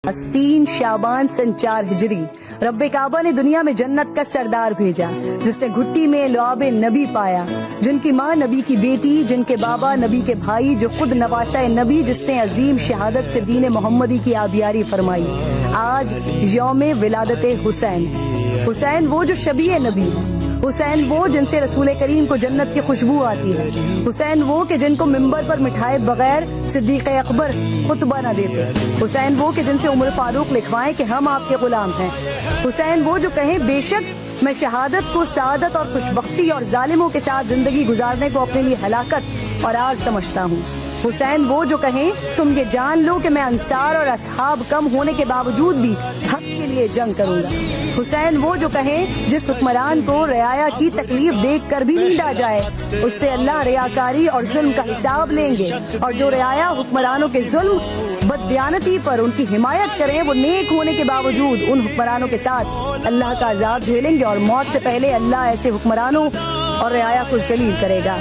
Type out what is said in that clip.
3 शाबान सन 4 हिजरी रब्बे काबा ने दुनिया में जन्नत का सरदार भेजा, जिसने घुट्टी में लुआबे नबी पाया, जिनकी माँ नबी की बेटी, जिनके बाबा नबी के भाई, जो खुद नवासा नबी, जिसने अजीम शहादत से दीन मोहम्मदी की आबियारी फरमाई। आज यौम विलादत हुसैन। हुसैन वो जो शबीए नबी है, हुसैन वो जिनसे रसूल करीम को जन्नत की खुशबू आती है, हुसैन वो कि जिनको मिंबर पर मिठाए बगैर सिद्दीक़ अकबर खुतबा न देते, हुसैन वो कि जिनसे उमर फारूक लिखवाएं कि हम आपके गुलाम हैं, हुसैन वो जो कहें बेशक मैं शहादत को सादत और खुशबख्ती और जालिमों के साथ जिंदगी गुजारने को अपने लिए हलाकत और आर समझता हूँ, हुसैन वो जो कहें तुम ये जान लो कि मैं अंसार और असहाब कम होने के बावजूद भी हक के लिए जंग करूंगा, हुसैन वो जो कहें जिस हुक्मरान को रियाया की तकलीफ देख कर भी नींद आ जाए, उससे अल्लाह रियाकारी और जुल्म का हिसाब लेंगे, और जो रियाया हुक्मरानों के जुल्म बददियानती पर उनकी हिमायत करें, वो नेक होने के बावजूद उन हुक्मरानों के साथ अल्लाह का अजाब झेलेंगे, और मौत से पहले अल्लाह ऐसे हुक्मरानों और रियाया को जलील करेगा।